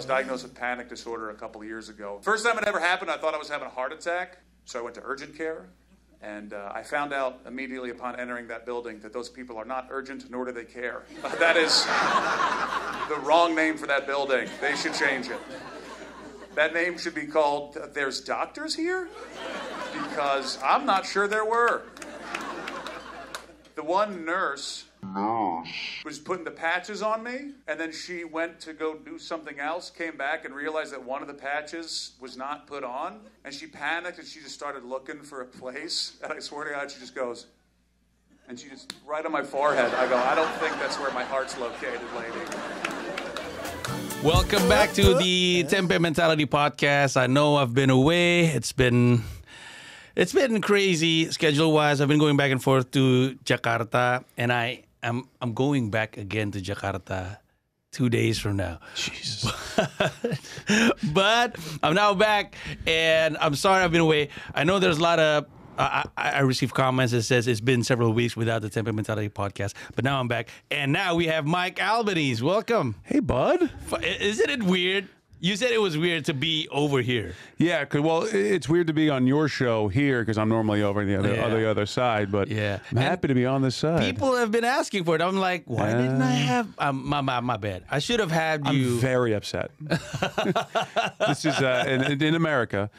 diagnosed with panic disorder a couple of years ago. First time it ever happened, I thought I was having a heart attack. So I went to urgent care. And I found out immediately upon entering that building that those people are not urgent, nor do they care. That is the wrong name for that building. They should change it. That name should be called, There's Doctors Here? Because I'm not sure there were. The one nurse was putting the patches on me, and then she went to go do something else, came back and realized that one of the patches was not put on, and she panicked and she just started looking for a place, and I swear to God, she just goes, and she just, right on my forehead, I go, I don't think that's where my heart's located, lady. Welcome back to the Tempe Mentality Podcast. I know I've been away. It's been crazy schedule-wise. I've been going back and forth to Jakarta, and I'm going back again to Jakarta 2 days from now. Jesus. But I'm now back, and I'm sorry I've been away. I know there's a lot of... I received comments that says it's been several weeks without the Tempe Mentality Podcast, but now I'm back. And now we have Mike Albanese. Welcome. Hey, bud. Isn't it weird? You said it was weird to be over here. Yeah, well, it's weird to be on your show here because I'm normally over the other side, but I'm happy to be on this side. People have been asking for it. I'm like, why didn't I have... my bad. I should have had you... I'm very upset. This is, in America,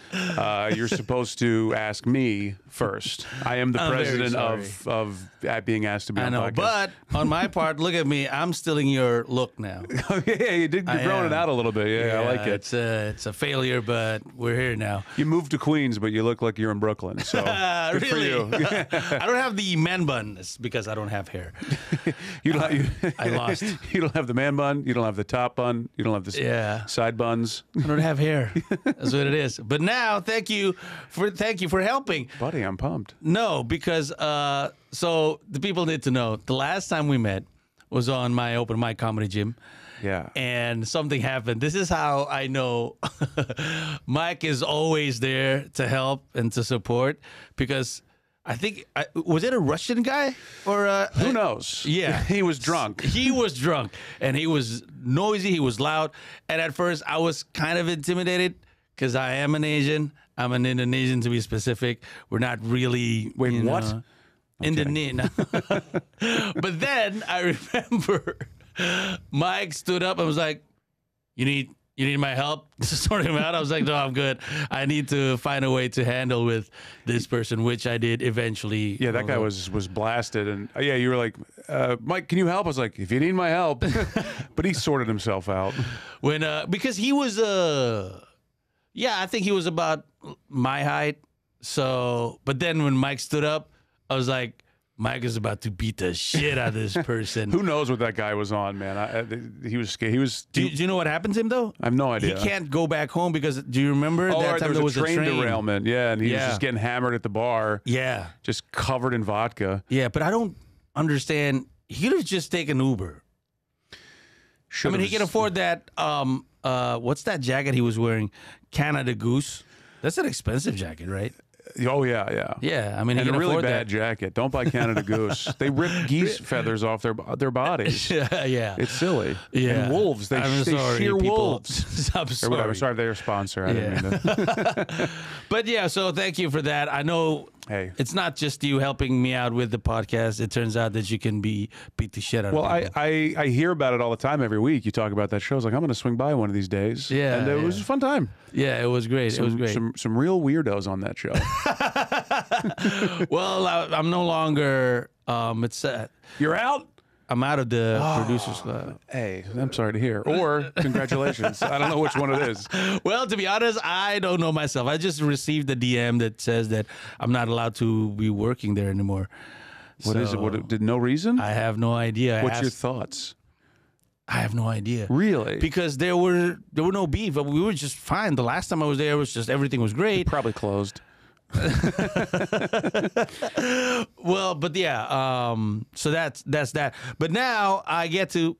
you're supposed to ask me first. I am the president of being asked to be on the podcast. But on my part, look at me. I'm stealing your look now. Yeah, you're growing it out a little bit. Yeah, I like it. It's a failure, but we're here now. You moved to Queens, but you look like you're in Brooklyn. So good for you. I don't have the man bun. It's because I don't have hair. I lost. You don't have the man bun. You don't have the top bun. You don't have the side buns. I don't have hair. That's what it is. But now, thank you for helping, buddy. I'm pumped. No, because so the people need to know the last time we met was on my open mic comedy gym. Yeah. And something happened. This is how I know Mike is always there to help and to support, because I think, was it a Russian guy? Or who knows? Yeah. He was drunk. He was drunk. And he was noisy. He was loud. And at first, I was kind of intimidated because I am an Asian. I'm an Indonesian, to be specific. We're not really... Wait, what? Indonesian. But then I remember... Mike stood up and was like, you need my help to sort him out? I was like, no, I'm good. I need to find a way to handle with this person, which I did eventually. Yeah, that guy was blasted. And yeah, you were like, Mike, can you help? I was like, if you need my help. But he sorted himself out. When because he was, I think he was about my height. So, but then when Mike stood up, I was like, Mike is about to beat the shit out of this person. Who knows what that guy was on, man? He was scared. Do you know what happened to him, though? I have no idea. He can't go back home because, do you remember that time there was a train derailment? Yeah, and he was just getting hammered at the bar. Yeah. Just covered in vodka. Yeah, but I don't understand. He could have just taken Uber. I mean, he can afford that, what's that jacket he was wearing? Canada Goose. That's an expensive jacket, right? Oh, yeah. Yeah, I mean, and he can a really afford bad that. jacket. Don't buy Canada Goose. They rip geese feathers off their bodies. Yeah. It's silly. Yeah. And wolves. They shear wolves. I'm sorry. Or whatever. Sorry, they're a sponsor. I didn't mean to. But yeah, so thank you for that. I know it's not just you helping me out with the podcast. It turns out that you can beat the shit out of people. I hear about it all the time every week. You talk about that show. I was like, I'm going to swing by one of these days. Yeah. And it was a fun time. Yeah, it was great. It was great. Some real weirdos on that show. Well, I'm no longer. You're out? I'm out of the producers club. Hey, I'm sorry to hear. Or congratulations. I don't know which one it is. Well, to be honest, I don't know myself. I just received a DM that says that I'm not allowed to be working there anymore. What is it? Did no reason? I have no idea. What's your thoughts? I have no idea. Really? Because there were no beef. We were just fine. The last time I was there, it was just everything was great. Probably closed. Well, but yeah, so that's that. But now I get to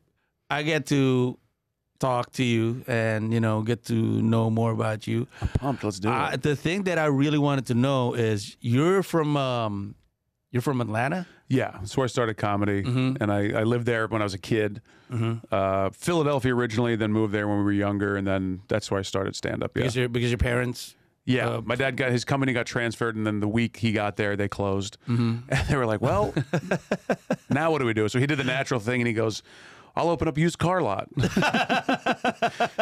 talk to you and get to know more about you. I'm pumped. Let's do it. The thing that I really wanted to know is you're from You're from Atlanta? Yeah, that's where I started comedy, and I lived there when I was a kid. Philadelphia originally, then moved there when we were younger, and then that's where I started stand-up. Yeah. Because your parents... Yeah, my dad his company got transferred, and then the week he got there, they closed. And they were like, well, now what do we do? So he did the natural thing, and he goes, I'll open up a used car lot.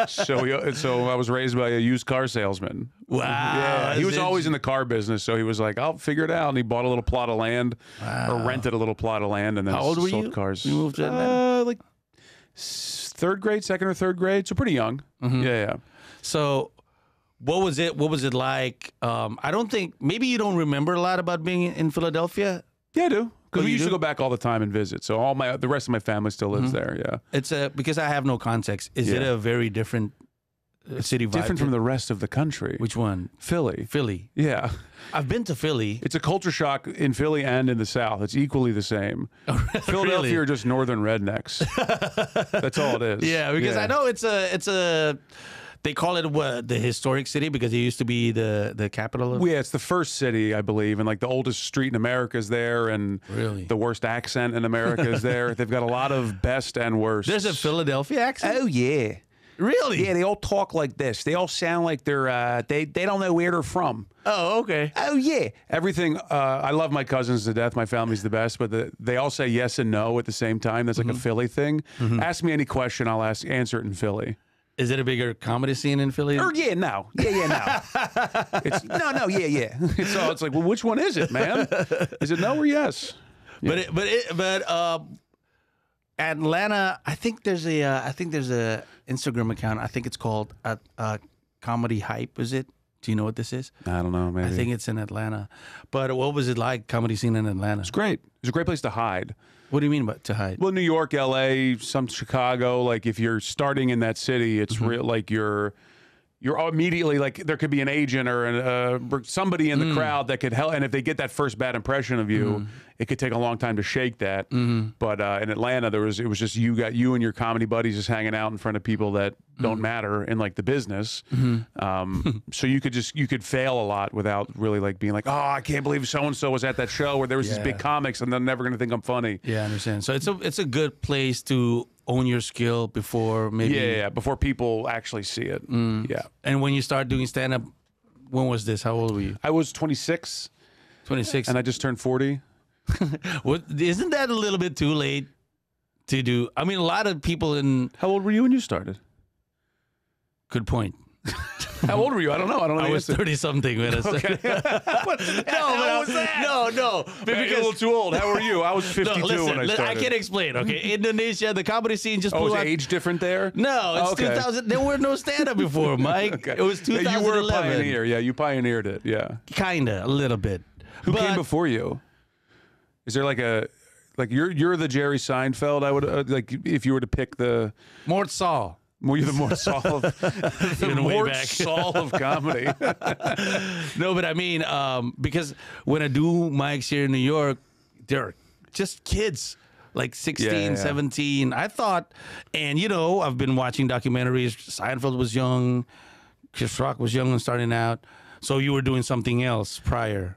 So I was raised by a used car salesman. Wow. Yeah, he was always in the car business, so he was like, I'll figure it out. And he bought a little plot of land, or rented a little plot of land, and then How old were sold you? cars. You moved to Atlanta? Like third grade, second or third grade, so pretty young. Yeah. So... What was it like? I don't think, maybe you don't remember a lot about being in Philadelphia. Yeah, I do. Because we you used to do? go back all the time and visit. So the rest of my family still lives there. Yeah. It's because I have no context. Is it a very different city vibe? Different from the rest of the country. Which one? Philly. Philly. Yeah. I've been to Philly. It's a culture shock in Philly and in the South. It's equally the same. Philadelphia Really? are just northern rednecks. That's all it is. Yeah, because I know it's a. They call it the historic city because it used to be the capital of... Yeah, it's the first city, I believe, and like the oldest street in America is there, and Really? the worst accent in America is there. They've got a lot of best and worst. There's a Philadelphia accent? Oh yeah. Really? Yeah, they all talk like this. They all sound like they're they don't know where they're from. Oh, okay. Oh yeah, everything. I love my cousins to death. My family's the best, but they all say yes and no at the same time. That's like a Philly thing. Ask me any question, I'll answer it in Philly. Is it a bigger comedy scene in Philly? Or yeah, no, no. It's no, yeah. It's like, well, which one is it, man? Is it no or yes? Yeah. But Atlanta, I think there's a Instagram account. I think it's called Comedy Hype. Is it? Do you know what this is? I don't know. Maybe. I think it's in Atlanta. But what was it like, comedy scene in Atlanta? It's great. It's a great place to hide. What do you mean by to hide? Well, New York, LA, some Chicago. Like if you're starting in that city, it's real. Like you're immediately like there could be an agent or somebody in the crowd that could help. And if they get that first bad impression of you, it could take a long time to shake that. But in Atlanta, it was just you and your comedy buddies just hanging out in front of people that don't matter in like the business. So you could fail a lot without really like being like, oh, I can't believe so and so was at that show where there was these big comics and they're never going to think I'm funny. Yeah, I understand. So it's a good place to own your skill before maybe. Yeah, before people actually see it. Yeah. And when you start doing stand up, when was this? How old were you? I was 26. 26. And I just turned 40. Isn't that a little bit too late to do? I mean, a lot of people in... How old were you when you started? Good point. How old were you? I don't know. I was 30-something when I started. No. Maybe a little too old. How were you? I was 52 when I started. I can explain, okay? Indonesia, the comedy scene just blew is out. age different there? No, it's 2000. There were no stand-up before, Mike. Okay. It was 2011. You were a pioneer. Yeah, you pioneered it. Yeah. Kinda, a little bit. Who came before you? Is there like you're the Jerry Seinfeld? I would like if you were to pick the Mort Saul. Were you the Mort Saul of the Mort Saul of comedy? No, but I mean, because when I do mics here in New York, they're just kids, like 16, 17. I thought, and I've been watching documentaries. Seinfeld was young, Chris Rock was young and starting out. So you were doing something else prior.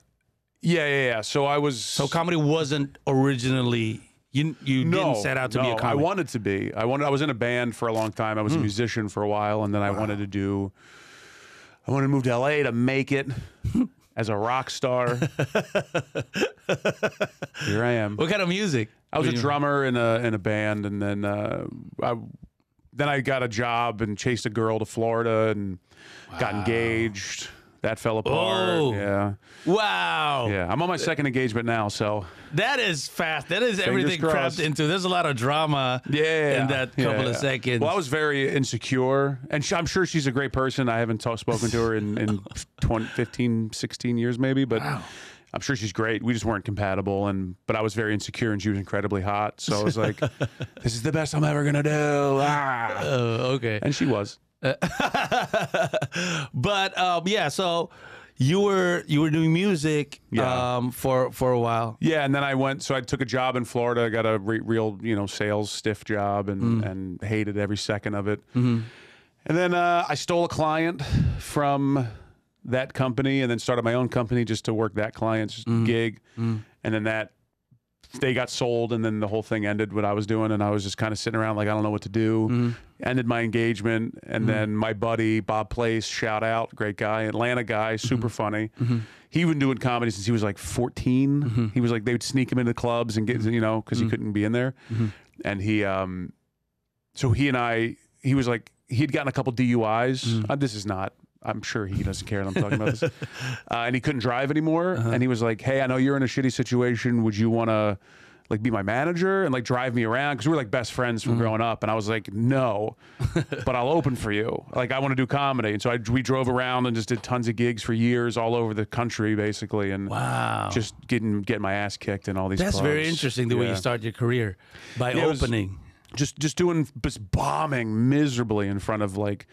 Yeah. So comedy wasn't originally. You didn't set out to be a comic. I wanted to be. I was in a band for a long time. I was a musician for a while, and then I wanted to move to LA to make it as a rock star. Here I am. What kind of music? I was a drummer in a band, and then I got a job and chased a girl to Florida and got engaged. That fell apart. Oh. Yeah. Wow. Yeah. I'm on my second engagement now, so. That is fast. That is everything crossed. crapped into. There's a lot of drama in that couple of seconds. Well, I was very insecure, and I'm sure she's a great person. I haven't spoken to her in 15, 16 years maybe, but I'm sure she's great. We just weren't compatible, but I was very insecure, and she was incredibly hot. So I was like, this is the best I'm ever going to do. Okay. And she was. But so you were doing music for a while. Yeah, and then I took a job in Florida. I got a real sales stiff job and hated every second of it. And then I stole a client from that company and then started my own company just to work that client's gig. and then they got sold, and then the whole thing ended what I was doing, and I was just kind of sitting around like I don't know what to do. Ended my engagement, and then my buddy Bob Place, shout out, great guy, Atlanta guy, super funny. He been doing comedy since he was like 14. He was like, they would sneak him into clubs and get, you know, because he couldn't be in there. And he, so he and I, he was like, he'd gotten a couple DUIs. This is not, I'm sure he doesn't care that I'm talking about this. And he couldn't drive anymore. And he was like, hey, I know you're in a shitty situation. Would you want to like be my manager and like drive me around? Because we were like best friends from growing up. And I was like, no, but I'll open for you. Like I want to do comedy. And so we drove around and just did tons of gigs for years all over the country, basically. And just getting my ass kicked in all these That's clubs. very interesting, the way you start your career, by opening. Just bombing miserably in front of like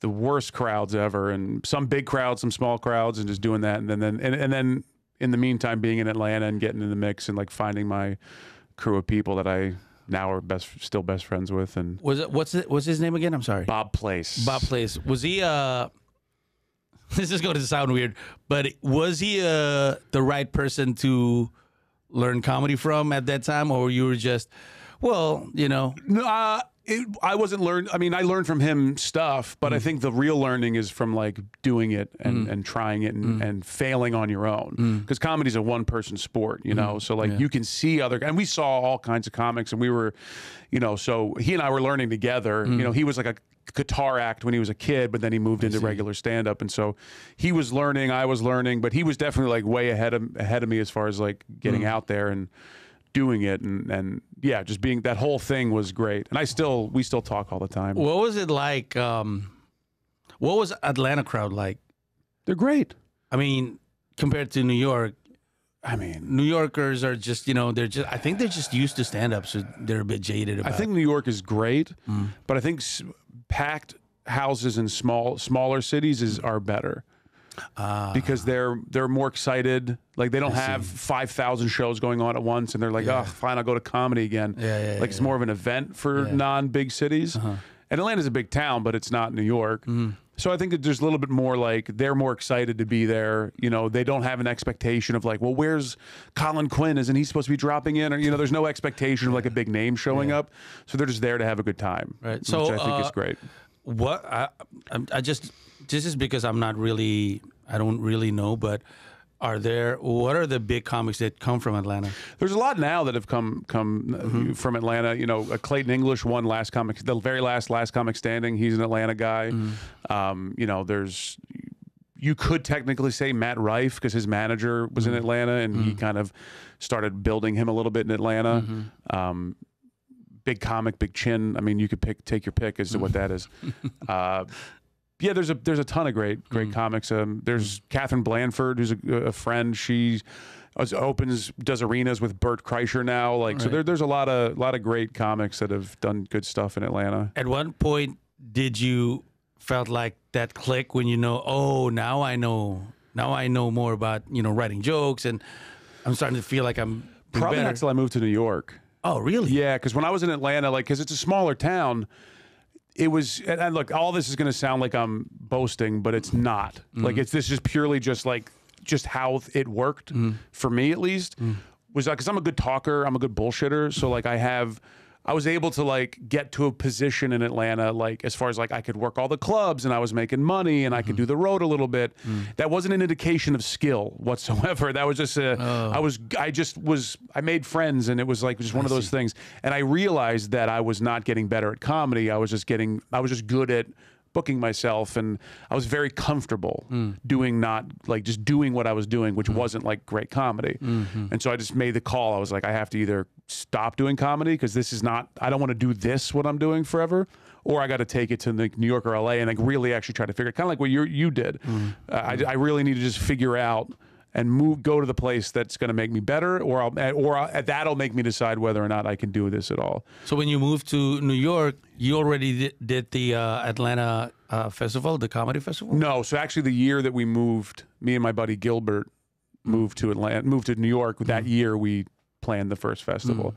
the worst crowds ever, and some big crowds, some small crowds, and just doing that. And then in the meantime, being in Atlanta and getting in the mix and like finding my crew of people that I now are still best friends with. And what's his name again? I'm sorry. Bob Place. Bob Place. Was he this is going to sound weird, but was he the right person to learn comedy from at that time, or you were just, well, you know? I wasn't I mean, I learned from him stuff, but I think the real learning is from like doing it and trying it and failing on your own. Because comedy's a one-person sport, you know? So like you can see and we saw all kinds of comics, and we were, you know, so he and I were learning together. You know, he was like a guitar act when he was a kid, but then he moved into regular stand-up. And so he was learning, I was learning, but he was definitely like way ahead of me as far as like getting out there and doing it, and yeah, just being, that whole thing was great. And we still talk all the time. What was it like? What was Atlanta crowd like? They're great. I mean, compared to New York, I mean, New Yorkers are just, you know, I think they're just used to stand-up, so they're a bit jaded about it. I think New York is great, but I think packed houses in smaller cities are better. Because they're more excited. Like they don't have 5,000 shows going on at once, and they're like, oh, fine, I'll go to comedy again. Like it's more of an event for non-big cities. And Atlanta's a big town, but it's not New York. So I think that there's a little bit more like they're more excited to be there. You know, they don't have an expectation of like, well, where's Colin Quinn? Isn't he supposed to be dropping in? Or, you know, there's no expectation of like a big name showing up. So they're just there to have a good time, right? So which I think is great. This is because I don't really know, but what are the big comics that come from Atlanta? There's a lot now that have come from Atlanta. You know, Clayton English won the very last comic standing. He's an Atlanta guy. You know, you could technically say Matt Rife, because his manager was in Atlanta, and he kind of started building him a little bit in Atlanta. Big comic, big chin. I mean, you could take your pick as to what that is. Yeah, there's a ton of great comics. There's Catherine Blanford, who's a friend. She does arenas with Bert Kreischer now. Like, so there's a lot of great comics that have done good stuff in Atlanta. At one point, did you felt like that click when you know? Oh, now I know more about, you know, writing jokes, and I'm starting to feel like I'm probably better. not till I moved to New York. Oh, really? Yeah, because when I was in Atlanta, like, because it's a smaller town. It was, and look, all this is going to sound like I'm boasting, but it's not. Like, this is purely just how it worked for me, at least. Was because I'm a good talker, I'm a good bullshitter, so like I was able to like get to a position in Atlanta, like as far as like I could work all the clubs and I was making money and I could do the road a little bit. That wasn't an indication of skill whatsoever. That was just I made friends, and it was like just one of those things. And I realized that I was not getting better at comedy. I was just good at booking myself, and I was very comfortable doing what I was doing, which wasn't like great comedy. And so I just made the call. I was like, I have to either stop doing comedy, because I don't want to do what I'm doing forever, or I got to take it to like New York or LA and like really actually try to figure it, kind of like what you did. I really need to just figure out and go to the place that's going to make me better, or that'll make me decide whether or not I can do this at all. So when you moved to New York, you already did the Atlanta festival, the comedy festival? No, so actually the year that we moved, me and my buddy Gilbert moved to New York. That year we planned the first festival.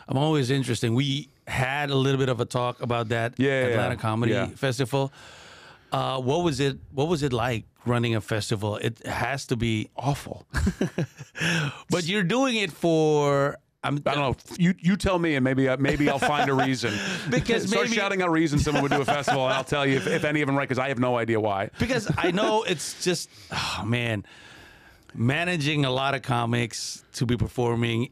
I'm always interested. We had a little bit of a talk about that Atlanta Comedy Festival. What was it like running a festival? It has to be Awful. but you're doing it for I don't know. You tell me, and maybe I'll find a reason. Because start maybe, shouting out reasons someone would do a festival, and I'll tell you if any of them right, because I have no idea why. because I know it's just, oh man, managing a lot of comics to be performing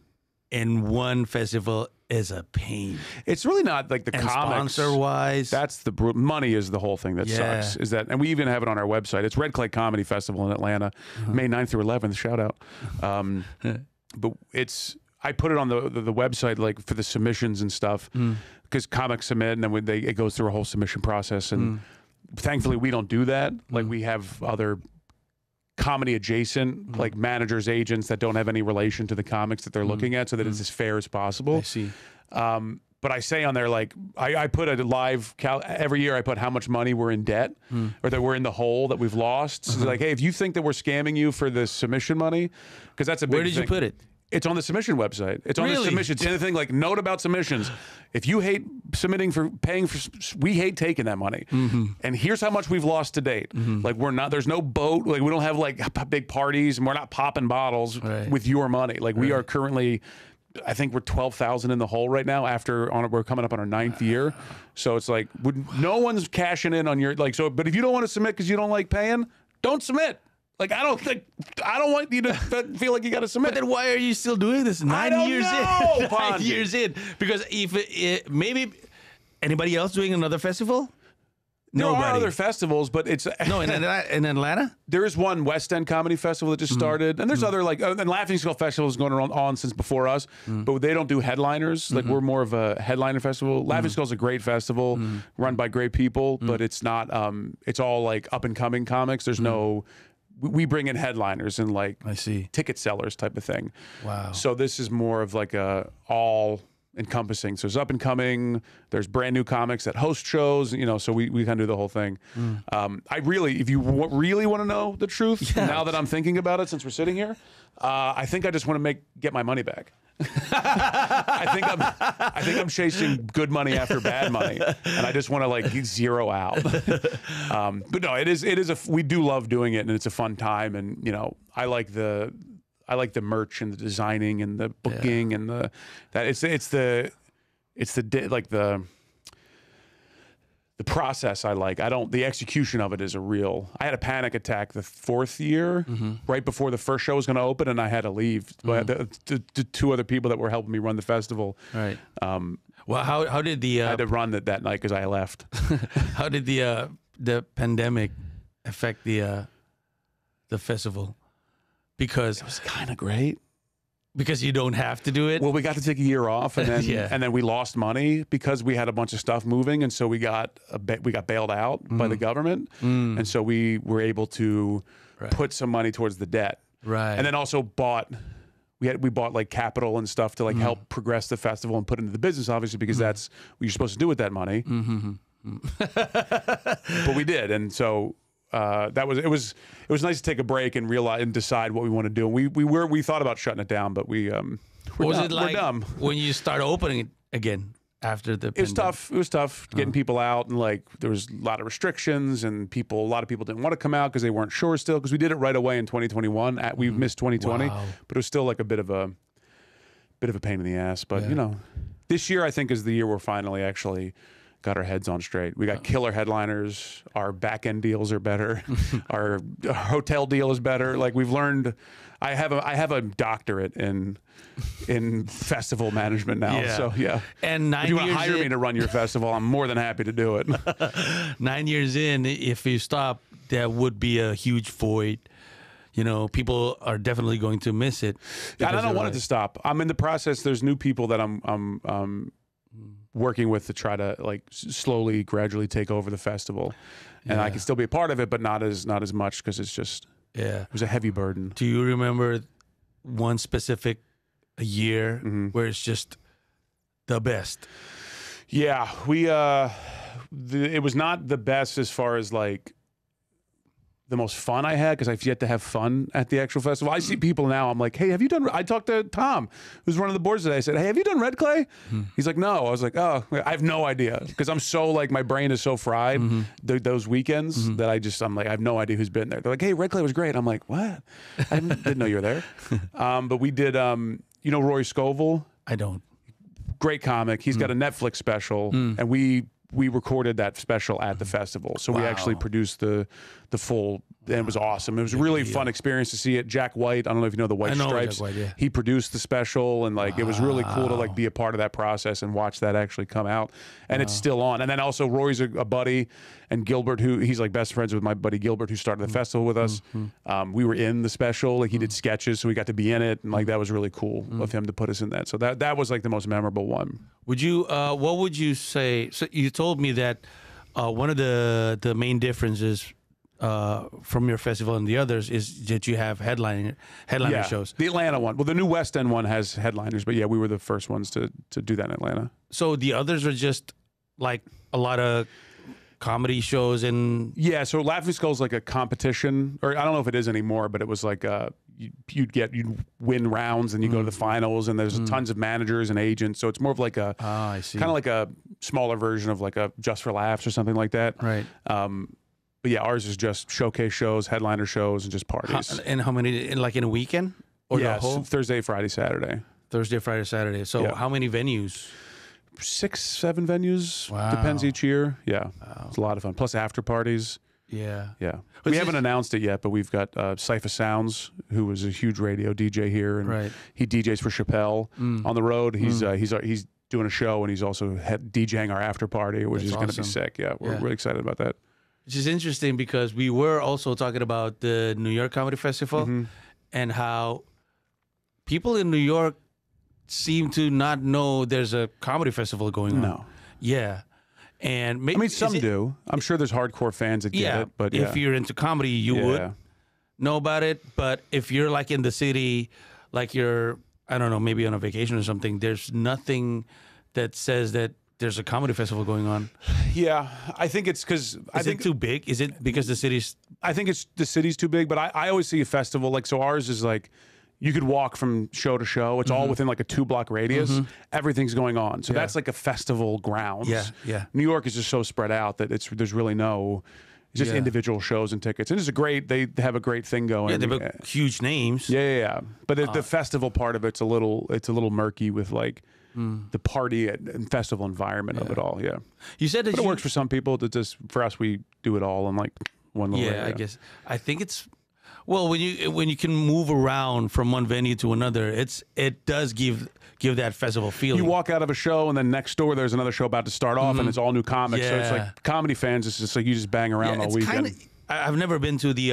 in one festival is a pain. It's really not like the And comics. sponsor-wise, That's the money is the whole thing that Yeah. sucks. Is that, and we even have it on our website. It's Red Clay Comedy Festival in Atlanta, May 9th through 11th. Shout out. But I put it on the website like for the submissions and stuff because comics submit and then it goes through a whole submission process. And thankfully we don't do that. Like we have other comedy adjacent like managers, agents that don't have any relation to the comics that they're looking at, so that it's as fair as possible. I see. But I say on there, like, I put a live every year. I put how much money we're in debt or that we're in the hole that we've lost. So like, hey, if you think that we're scamming you for the submission money, because that's a big Where did you thing. put it? It's on the submission website. It's on the Really? submission. It's the other thing, like, note about submissions. If you hate submitting for paying for, we hate taking that money. And here's how much we've lost to date. Like, there's no boat. Like, we don't have like big parties and we're not popping bottles with your money. Like, we are currently, I think we're 12,000 in the hole right now we're coming up on our 9th year. So it's like, no one's cashing in on your, like, so, but if you don't want to submit because you don't like paying, don't submit. Like, I don't want you to feel like you got to submit. But then why are you still doing this? 9 don't years know, in. 9 Pandji. years in. Because if maybe anybody else doing another festival? There Nobody. are other festivals, but it's No, in Atlanta? there is one West End Comedy Festival that just started, and there's other like and Laughing Skull Festival has gone on since before us, but they don't do headliners. Like we're more of a headliner festival. Laughing Skull is a great festival run by great people, but it's not. It's all like up and coming comics. There's no. We bring in headliners and like I see. ticket sellers type of thing. Wow. So this is more of like a all encompassing. So it's up and coming. There's brand new comics that host shows, so we kind of do the whole thing. I really, if you really want to know the truth, now that I'm thinking about it, since we're sitting here, I think I just want to get my money back. I think I'm chasing good money after bad money, and I just want to like zero out. But no, it is we do love doing it, and it's a fun time, and I like the merch and the designing and the booking and the process I like. The execution of it is I had a panic attack the 4th year, right before the first show was going to open, and I had to leave. But the 2 other people that were helping me run the festival. Right. Well, how did the I had to run that night because I left. how did the pandemic affect the festival? Because It was kind of great. Because you don't have to do it. Well, we got to take a year off, and then Yeah. and then we lost money because we had a bunch of stuff moving, and so we got bailed out by the government, and so we were able to put some money towards the debt, Right. And then also we bought like capital and stuff to like help progress the festival and put into the business, obviously, because that's what you're supposed to do with that money. But we did, and so. It was nice to take a break and realize and decide what we want to do. And we thought about shutting it down, but we're dumb. When you start opening it again after the It was tough. It was tough getting people out, and like there was a lot of restrictions, and a lot of people didn't want to come out because they weren't sure still. Because we did it right away in 2021. We missed 2020, Wow. but it was still like a bit of a pain in the ass. But this year I think is the year we're finally actually got our heads on straight. We got killer headliners. Our back end deals are better. Our hotel deal is better. Like we've learned. I have a doctorate in festival management now. Yeah. So yeah. And 9 if you want to years hire me to run your festival, I'm more than happy to do it. 9 years in, if you stop, there would be a huge void. People are definitely going to miss it. Yeah, and I don't want it to stop. I'm in the process. There's new people that I'm working with to try to like slowly, gradually take over the festival, and I can still be a part of it, but not as much because it's just it was a heavy burden. Do you remember one specific year where it's just the best? Yeah, it was not the best as far as like the most fun I had because I've yet to have fun at the actual festival. I see people now. I'm like, hey, have you done? I talked to Tom, who's running the boards today. I said, hey, have you done Red Clay? He's like, no. I was like, oh, I have no idea because I'm so like my brain is so fried those weekends that I'm like I have no idea who's been there. They're like, hey, Red Clay was great. I'm like, what? I didn't know you were there. But we did. You know Roy Scovel? I don't. Great comic. He's got a Netflix special, and we recorded that special at the festival. So we actually produced the full, and it was awesome. It was a really fun experience to see it. Jack White, I don't know if you know the White Stripes. Jack White, yeah. He produced the special, and like it was really cool to like be a part of that process and watch that actually come out. And it's still on. And then also Roy's a buddy, and Gilbert, who he's like best friends with my buddy Gilbert, who started the festival with us. We were in the special, like he did sketches, so we got to be in it, and like that was really cool of him to put us in that. So that was like the most memorable one. Would you? What would you say? So you told me that one of the main differences from your festival and the others is that you have headliner shows. The Atlanta one. Well, the new West End one has headliners, but yeah, we were the first ones to do that in Atlanta. So the others are just like a lot of comedy shows and yeah. So Laughing Skull's like a competition, or I don't know if it is anymore, but it was like you'd win rounds and you go to the finals, and there's tons of managers and agents. So it's more of like a I see. kind of like a smaller version of like a Just for Laughs or something like that. Right. But yeah, ours is just showcase shows, headliner shows, and just parties. And how many? Like in a weekend or the whole? Thursday, Friday, Saturday. Thursday, Friday, Saturday. So how many venues? 6, 7 venues. Wow. Depends each year. Yeah, it's a lot of fun. Plus after parties. Yeah. Yeah. We haven't announced it yet, but we've got Cypher Sounds, who was a huge radio DJ here, and he DJs for Chappelle on the road. He's doing a show, and he's also DJing our after party, which is going to be sick. Yeah, we're really excited about that. Which is interesting because we were also talking about the New York Comedy Festival and how people in New York seem to not know there's a comedy festival going on. No. Yeah. And maybe, I mean, some do. I'm sure there's hardcore fans that get it, but if you're into comedy, you would know about it. But if you're like in the city, like you're, I don't know, maybe on a vacation or something, there's nothing that says that there's a comedy festival going on. Yeah, I think it's because I think it too big? Is it because the city's? I think it's the city's too big. But I always see a festival like, so ours is like you could walk from show to show. It's all within like a 2-block radius. Everything's going on, so that's like a festival grounds. Yeah. New York is just so spread out that there's really no. It's just individual shows and tickets, and they have a great thing going. Yeah, they have huge names. Yeah. But the festival part of it's a little murky with like. The party and festival environment of it all, You said that it works for some people. That just for us, we do it all in like one little area. I guess. I think it's when you can move around from one venue to another, it does give that festival feeling. You walk out of a show, and then next door there's another show about to start off, and it's all new comics. So it's like comedy fans. It's just like you just bang around all weekend. I've never been to the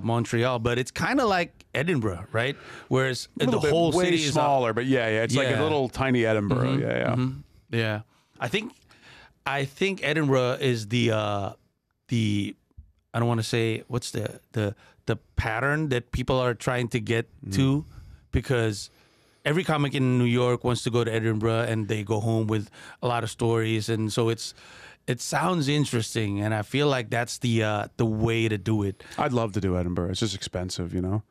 Montreal, but it's kind of like Edinburgh, right? Whereas the whole city is smaller, but it's like a little tiny Edinburgh. Yeah. I think Edinburgh is the I don't want to say what's the pattern that people are trying to get to, because every comic in New York wants to go to Edinburgh and they go home with a lot of stories, and so it sounds interesting, and I feel like that's the way to do it. I'd love to do Edinburgh. It's just expensive, you know.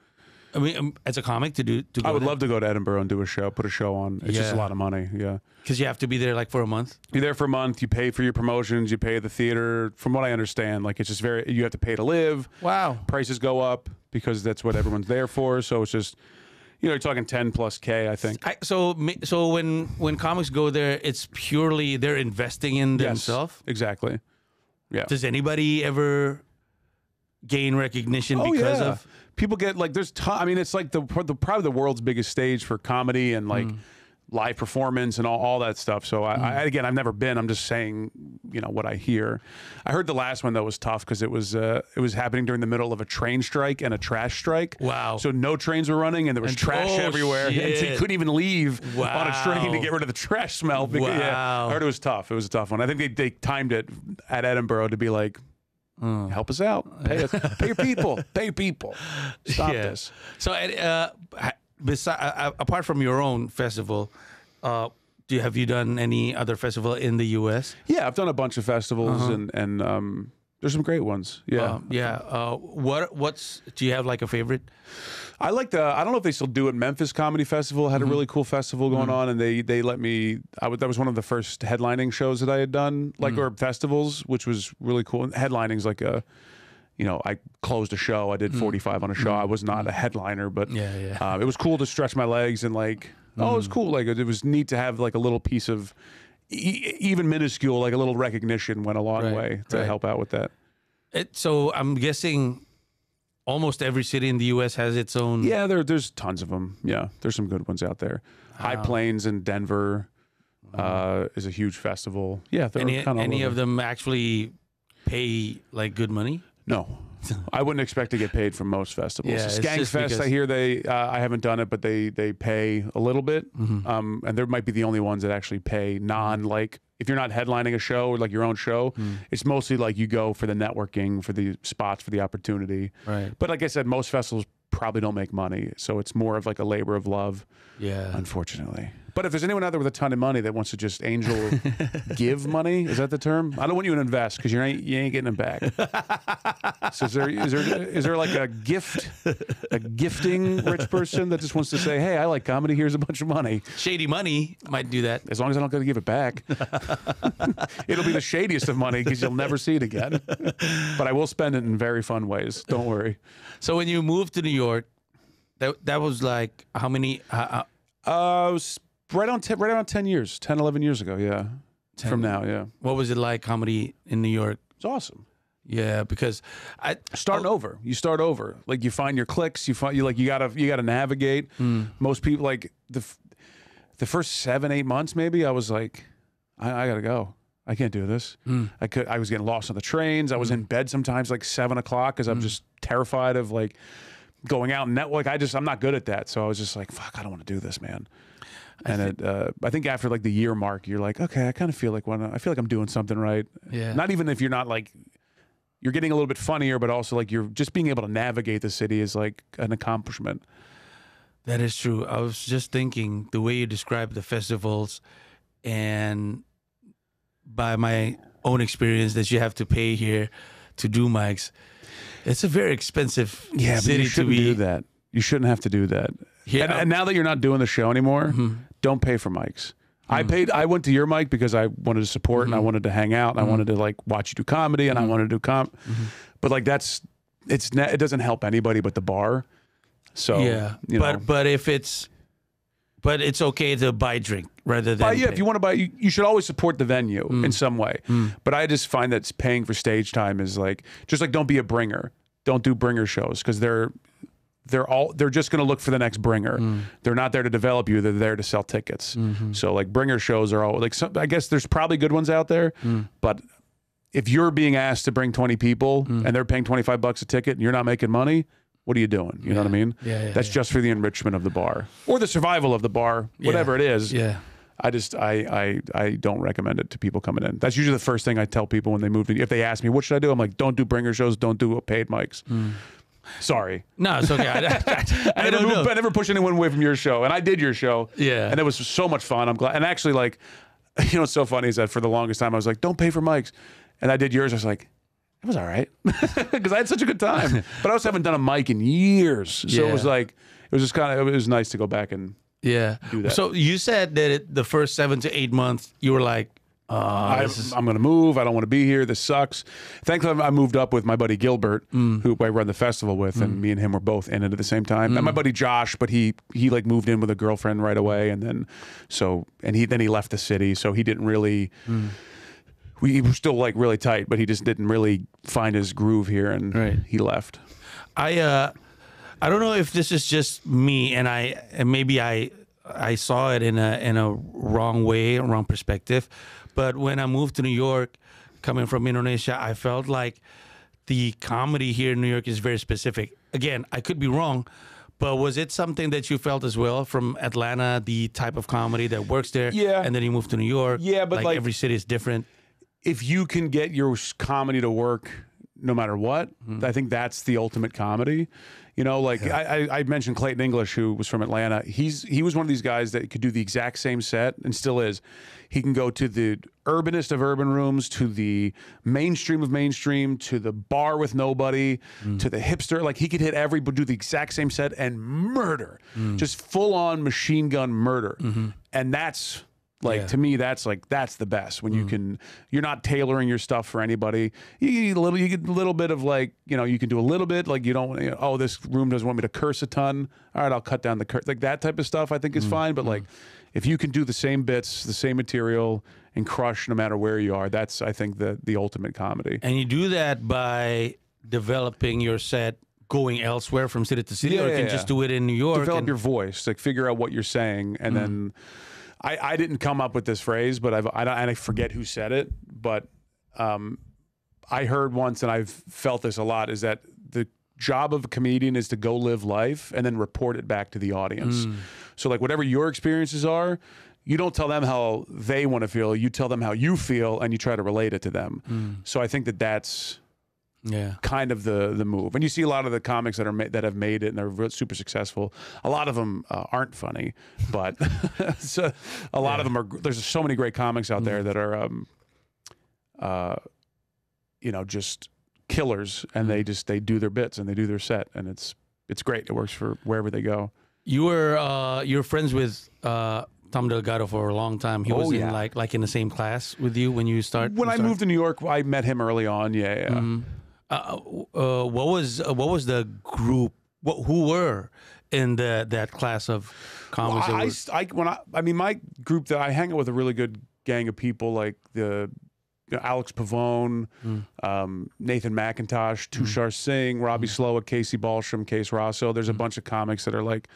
I mean, as a comic to go I would love to go to Edinburgh and do a show, put a show on. It's just a lot of money, because you have to be there like for a month. You're there for a month. You pay for your promotions. You pay the theater. From what I understand, like it's just you have to pay to live. Wow. Prices go up because that's what everyone's there for. So it's just. You're talking 10+ K, I think. So when comics go there, it's purely they're investing in themselves. Exactly. Yeah. Does anybody ever gain recognition because of? People get like I mean, it's like probably the world's biggest stage for comedy and like live performance and all that stuff. So I again, I've never been. I'm just saying, what I hear. I heard the last one though was tough because it was happening during the middle of a train strike and a trash strike. Wow! So no trains were running and there was trash everywhere. And so you couldn't even leave on a train to get rid of the trash smell. Because, I heard it was tough. It was a tough one. I think they timed it at Edinburgh to be like. Help us out. Pay us. Pay your people. Pay your people. Stop this. So, apart from your own festival, have you done any other festival in the U.S.? Yeah, I've done a bunch of festivals, and There's some great ones. Yeah. Do you have like a favorite? I like I don't know if they still do it. Memphis Comedy Festival had a really cool festival going on, and they let me. That was one of the first headlining shows that I had done, like or festivals, which was really cool. And headlining's like I closed a show. I did 45 on a show. I was not a headliner, but it was cool to stretch my legs and like. Oh, it was cool. Like it was neat to have like a little piece of, even minuscule, like a little recognition went a long way to help out with that. So I'm guessing almost every city in the U.S. has its own. Yeah, there's tons of them. Yeah, there's some good ones out there. High Plains in Denver is a huge festival. Yeah, any of them actually pay like good money? No. I wouldn't expect to get paid from most festivals. Yeah, Skankfest, I hear I haven't done it, but they pay a little bit. And there might be the only ones that actually pay like if you're not headlining a show or like your own show, it's mostly like you go for the networking, for the spots, for the opportunity. Right. But like I said, most festivals probably don't make money, so it's more of like a labor of love. Yeah. Unfortunately. But if there's anyone out there with a ton of money that wants to just angel give money, is that the term? I don't want you to invest because you ain't getting it back. So is there like a gifting rich person that just wants to say, hey, I like comedy, here's a bunch of money. Shady money might do that. As long as I don't got to give it back. It'll be the shadiest of money because you'll never see it again. But I will spend it in very fun ways. Don't worry. So when you moved to New York, that was like how many? Right around 10 years, 10, 11 years ago, yeah. 10. From now, yeah. What was it like, comedy in New York? It's awesome. Yeah, because starting over. You start over. Like you find your clicks, you gotta navigate. Most people like the first 7-8 months maybe I was like, I gotta go. I can't do this. I was getting lost on the trains. I was in bed sometimes like 7 o'clock because I'm just terrified of like going out and network. I'm not good at that. So I was just like, fuck, I don't want to do this, man. And I think after like the year mark, you're like, okay, I kind of feel like I'm doing something right. Yeah. Not even if you're not like, you're getting a little bit funnier, but also like you're just being able to navigate the city is like an accomplishment. That is true. I was just thinking the way you describe the festivals, and by my own experience that you have to pay here to do mics, it's a very expensive city to be. Do that. You shouldn't have to do that. Yeah. And now that you're not doing the show anymore, don't pay for mics. I went to your mic because I wanted to support and I wanted to hang out and I wanted to like watch you do comedy and I wanted to do but like it doesn't help anybody but the bar. So yeah, but it's okay to buy a drink rather than if you want to buy, you should always support the venue in some way. But I just find that paying for stage time is like, just like don't be a bringer. Don't do bringer shows because they're just going to look for the next bringer. They're not there to develop you. They're there to sell tickets. So like bringer shows are all like, I guess there's probably good ones out there, but if you're being asked to bring 20 people and they're paying $25 a ticket and you're not making money, what are you doing? You know what I mean? That's just for the enrichment of the bar or the survival of the bar, whatever it is. Yeah. I don't recommend it to people coming in. That's usually the first thing I tell people when they move in. If they ask me, what should I do? I'm like, don't do bringer shows. Don't do paid mics. Sorry. No, it's okay. I never push anyone away from your show. And I did your show. Yeah. And it was so much fun. I'm glad. And actually, like, you know what's so funny is that for the longest time, I was like, don't pay for mics. And I did yours. I was like, it was all right. Because I had such a good time. But I also haven't done a mic in years. So it was like, it was just kind of, it was nice to go back and do that. So you said that the first 7 to 8 months, you were like, I'm going to move. I don't want to be here. This sucks. Thankfully, I moved up with my buddy Gilbert, who I run the festival with, and me and him were both in it at the same time. And my buddy Josh, but he like moved in with a girlfriend right away, and then he left the city, so he didn't really. We were still like really tight, but he just didn't really find his groove here, and he left. I don't know if this is just me, and maybe I saw it in a wrong way, a wrong perspective. But when I moved to New York, coming from Indonesia, I felt like the comedy here in New York is very specific. Again, I could be wrong, but was it something that you felt as well from Atlanta, the type of comedy that works there? Yeah. And then you moved to New York. Yeah, but like every city is different. If you can get your comedy to work no matter what, I think that's the ultimate comedy. You know, like I mentioned Clayton English, who was from Atlanta. He was one of these guys that could do the exact same set and still is. He can go to the urbanest of urban rooms, to the mainstream of mainstream, to the bar with nobody, to the hipster. Like he could hit do the exact same set and murder, just full on machine gun murder. And that's like, to me, that's the best when you're not tailoring your stuff for anybody. You get a little bit of like, you know, you can do a little bit like you don't, oh, this room doesn't want me to curse a ton. All right, I'll cut down the curse. Like that type of stuff I think is fine. But like, if you can do the same bits, the same material and crush no matter where you are, that's, I think, the ultimate comedy. And you do that by developing your set going elsewhere from city to city, or you can just do it in New York. Develop your voice, like figure out what you're saying, and then I didn't come up with this phrase, but I forget who said it, but I heard once, and I've felt this a lot, is that the job of a comedian is to go live life and then report it back to the audience. So like whatever your experiences are, you don't tell them how they want to feel, you tell them how you feel, and you try to relate it to them. So I think that's kind of the move. And you see a lot of the comics that have made it and they're super successful. A lot of them aren't funny, but so a lot of them are. There's so many great comics out there that are, you know, just killers, and they do their bits and they do their set, and it's great. It works for wherever they go. You're friends with Tom Delgado for a long time. He was in like in the same class with you when you started. When I moved to New York, I met him early on. What was the group? Who were in that class of comics? I mean, my group that I hang out with a really good gang of people, like Alex Pavone, Nathan McIntosh, Tushar Singh, Robbie Slowick, Casey Balsham, Case Rosso. There's a bunch of comics that are like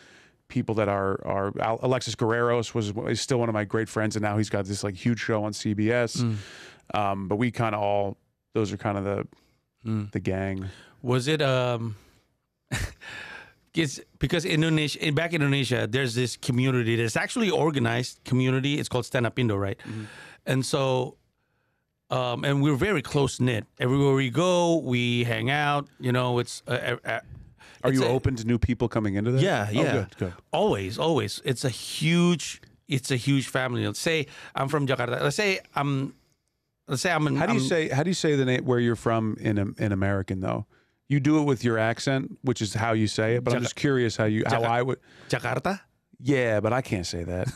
people that are Alexis Guerreros is still one of my great friends, and now he's got this like huge show on CBS. But we kind of all, those are kind of the gang. Was it it's because back in Indonesia, there's this community that's actually organized community. It's called Stand Up Indo, right? And so and we're very close knit. Everywhere we go, we hang out. You know, it's are you open to new people coming into that? Yeah. Oh, good. Always. It's a huge family. Let's say I'm from Jakarta. Let's say I'm How do you say the name where you're from in American though? You do it with your accent, which is how you say it. But I'm just curious how I would. Jakarta. Yeah, but I can't say that.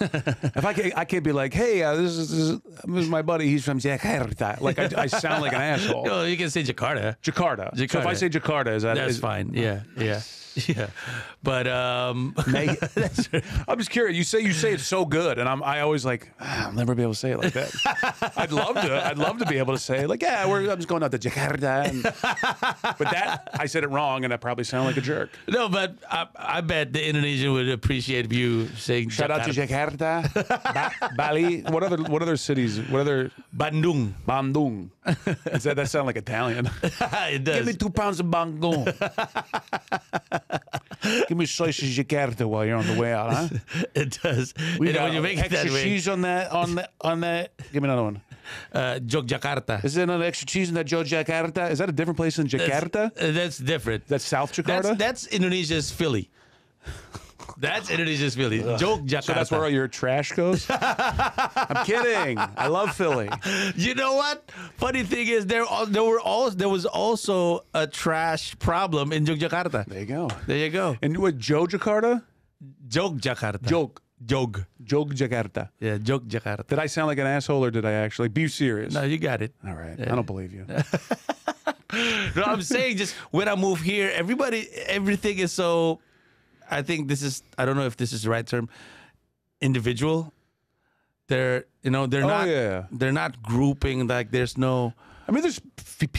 If I can't be like, hey, this is my buddy. He's from Jakarta. Like I sound like an asshole. No, you can say Jakarta. Jakarta. So if I say Jakarta, that's fine. Yeah. But I'm just curious. You say it so good, and I always like I'll never be able to say it like that. I'd love to be able to say like, yeah, I'm just going out to Jakarta. But that I said it wrong, and I probably sound like a jerk. No, but I bet the Indonesian would appreciate you saying shout out to Jakarta, Bali. What other cities? What other Bandung? That sound like Italian? It does. Give me 2 pounds of Bandung. Give me sausage Jakarta while you're on the way out, huh? It does. We got when you make it extra that way. cheese on that. Give me another one. Jogjakarta. Is there another extra cheese in that Jogjakarta? Is that a different place than Jakarta? That's different. That's South Jakarta? That's Indonesia's Philly. That's Indonesia's Philly. Jogjakarta. So that's where all your trash goes? I'm kidding. I love Philly. You know what? Funny thing is, there was also a trash problem in Jogjakarta. There you go. There you go. And what, Jakarta? Jogjakarta. Jogjakarta. Yeah, Jogjakarta. Did I sound like an asshole, or did I actually? Be serious. No, you got it. All right. I don't believe you. No, I'm saying just when I move here, everything is so. I think I don't know if this is the right term, individual. They're not grouping, like there's no. I mean, there's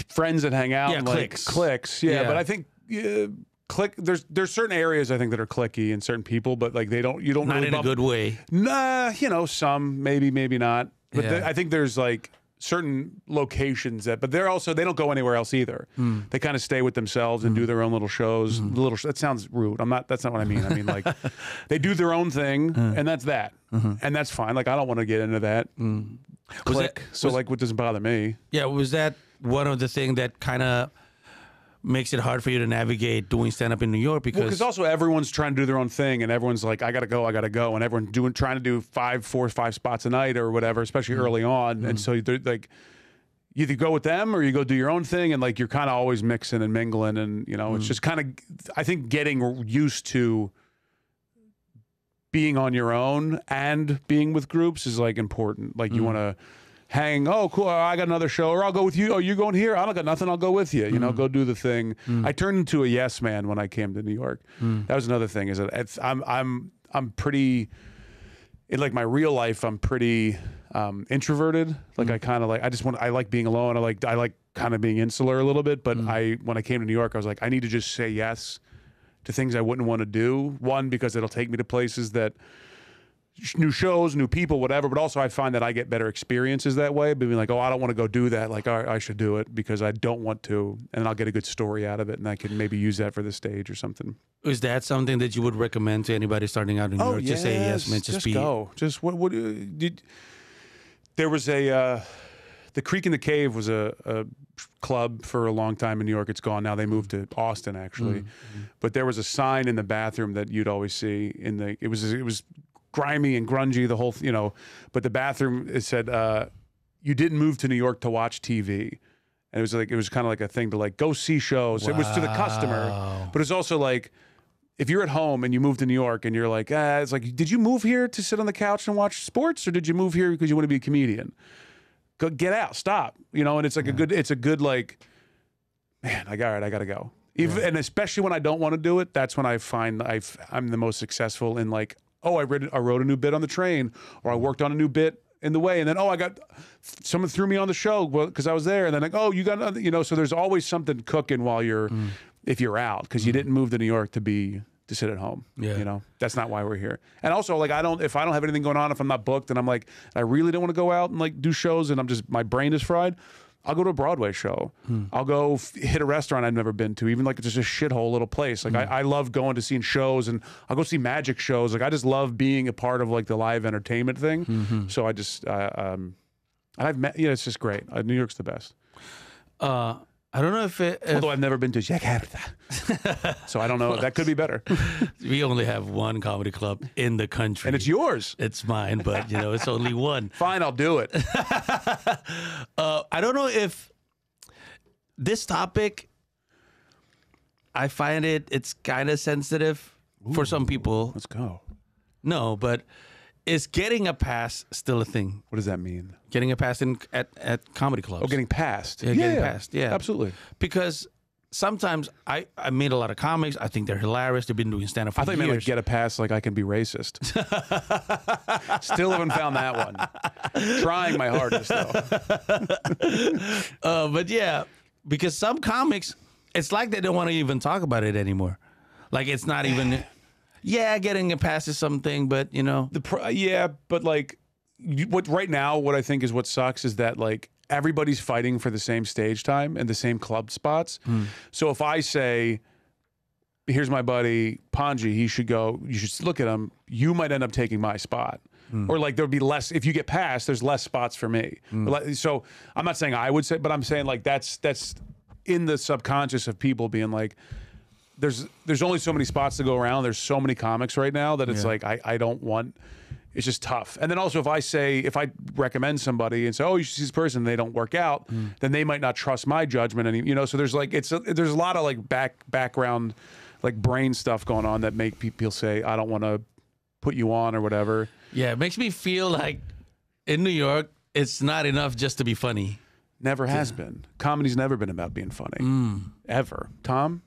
friends that hang out. Yeah, and cliques. Yeah, but I think there's certain areas I think that are cliquey in certain people, but like you don't not really in a good way. Nah, some maybe not. But Yeah. I think there's like certain locations but they don't go anywhere else either. They kind of stay with themselves and do their own little shows. That sounds rude. That's not what I mean. I mean like they do their own thing and that's that. And that's fine. Like I don't want to get into that. What doesn't bother me. Yeah, was that one of the things that kind of makes it hard for you to navigate doing stand up in New York because also everyone's trying to do their own thing, and everyone's like, I gotta go, and everyone's trying to do 4 or 5 spots a night or whatever, especially early on, and so they're like, you either go with them or you go do your own thing, and like you're kind of always mixing and mingling, and you know, it's just kind of, I think getting used to being on your own and being with groups is like important. Like you want to hang, oh cool, I got another show, or I'll go with you. Oh, you're going here? I don't got nothing, I'll go with you. You know, go do the thing. I turned into a yes man when I came to New York. That was another thing, is that I'm pretty, in like my real life, I'm pretty introverted. Like I like being alone. I like kind of being insular a little bit, but when I came to New York, I was like, I need to just say yes to things I wouldn't want to do. One, because it'll take me to places that, new shows, new people, whatever. But also I find that I get better experiences that way. Being like, oh, I don't want to go do that. Like, I should do it because I don't want to. And I'll get a good story out of it. And I can maybe use that for the stage or something. Is that something that you would recommend to anybody starting out in New York? Yes. Just say yes, man. Just be. Go. Just what there was the Creek in the Cave was a club for a long time in New York. It's gone now. They moved to Austin, actually. But there was a sign in the bathroom that you'd always see it was grimy and grungy, the whole, you know, but the bathroom, it said, you didn't move to New York to watch TV. And it was kind of like a thing to like, go see shows. Wow. It was to the customer, but it's also like, if you're at home and you move to New York and you're like, it's like, did you move here to sit on the couch and watch sports, or did you move here because you want to be a comedian? Go get out, stop, you know. And it's like it's a good like, man, I gotta go. Even and especially when I don't want to do it, that's when I find I'm the most successful in like, oh, I wrote a new bit on the train, or I worked on a new bit in the way, and then someone threw me on the show because I was there, and then like, oh, you got another, you know. So there's always something cooking while if you're out, because you didn't move to New York to sit at home. Yeah. You know, that's not why we're here. And also, like, if I don't have anything going on, if I'm not booked, and I'm like, I really don't want to go out and like do shows, and my brain is fried, I'll go to a Broadway show. I'll go hit a restaurant I've never been to, even like it's just a shithole little place. Like I love going to seeing shows, and I'll go see magic shows. Like I just love being a part of like the live entertainment thing. So I just, it's just great. New York's the best. I don't know if although I've never been to Jakarta, so I don't know. That could be better. We only have one comedy club in the country, and it's yours. It's mine, but you know, it's only one. Fine, I'll do it. I don't know if this topic, I find it's kind of sensitive for some people. Let's go. No, but is getting a pass still a thing? What does that mean? Getting a pass at comedy clubs. Oh, getting passed. Yeah, getting passed. Yeah, absolutely. Because sometimes I meet a lot of comics. I think they're hilarious. They've been doing stand-up for years. I thought you meant like get a pass, like I can be racist. Still haven't found that one. Trying my hardest, though. But yeah, because some comics, it's like they don't want to even talk about it anymore. Like it's not even... Yeah, getting a pass is something, but you know, but like, right now, what I think is what sucks is that like everybody's fighting for the same stage time and the same club spots. So if I say, "Here's my buddy Pandji, he should go," you should look at him. You might end up taking my spot, or like there'll be less if you get passed. There's less spots for me. So I'm not saying I would say, but I'm saying like that's in the subconscious of people being like. There's only so many spots to go around. There's so many comics right now that it's like I don't want. It's just tough. And then also if I recommend somebody and say, oh, you should see this person, and they don't work out, then they might not trust my judgment. And you know, so there's like there's a lot of like background like brain stuff going on that make people say I don't want to put you on or whatever. Yeah, it makes me feel like in New York it's not enough just to be funny. Never has been. Comedy's never been about being funny ever. Tom.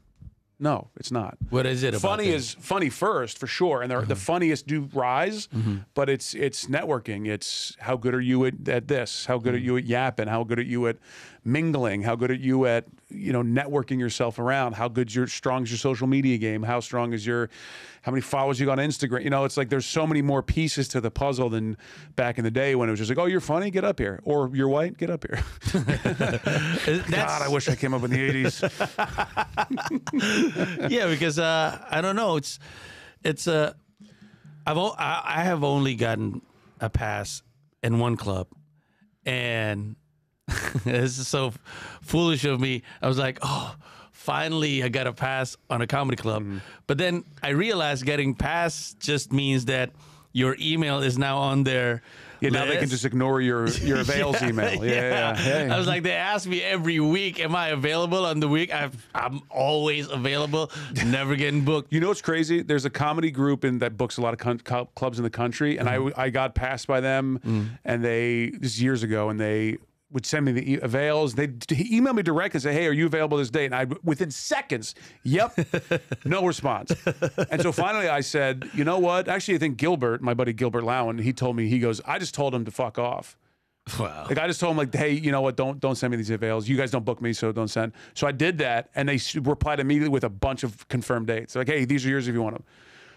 No, it's not. What is it about? Funny is funny first, for sure. And the funniest do rise, but it's networking. It's how good are you at this? How good are you at yapping? How good are you at mingling? How good are you at, you know, networking yourself around? How strong is your social media game? How strong is how many followers you got on Instagram? You know, it's like there's so many more pieces to the puzzle than back in the day when it was just like, oh, you're funny, get up here. Or you're white, get up here. God, I wish I came up in the 80s. Yeah, because I don't know. I have only gotten a pass in one club, and this is so foolish of me. I was like, oh, finally I got a pass on a comedy club. But then I realized getting pass just means that your email is now on their Yeah, now they can list. just ignore your avails email. Yeah. I was like, they ask me every week, am I available on the week? I'm always available, never getting booked. You know what's crazy? There's a comedy group that books a lot of clubs in the country, and I got passed by them, and this is years ago, and they would send me the avails. They'd email me direct and say, hey, are you available this date? And within seconds, yep, no response. And so finally I said, you know what? Actually, I think Gilbert, my buddy Gilbert Lowen, he told me, he goes, I just told him to fuck off. Wow. Like I just told him, like, hey, you know what? Don't send me these avails. You guys don't book me, so don't send. So I did that, and they replied immediately with a bunch of confirmed dates. They're like, hey, these are yours if you want them.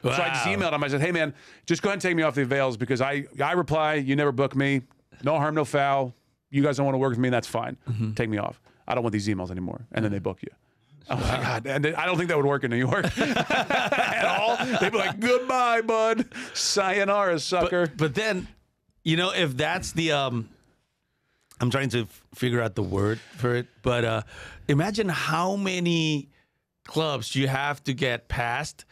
Wow. So I just emailed him. I said, hey, man, just go ahead and take me off the avails because I reply, you never book me. No harm, no foul. You guys don't want to work with me, that's fine. Take me off. I don't want these emails anymore. And then they book you. Oh my God. And I don't think that would work in New York at all. They'd be like, goodbye, bud. Sayonara, sucker. But then, you know, if that's the I'm trying to figure out the word for it, but imagine how many clubs you have to get past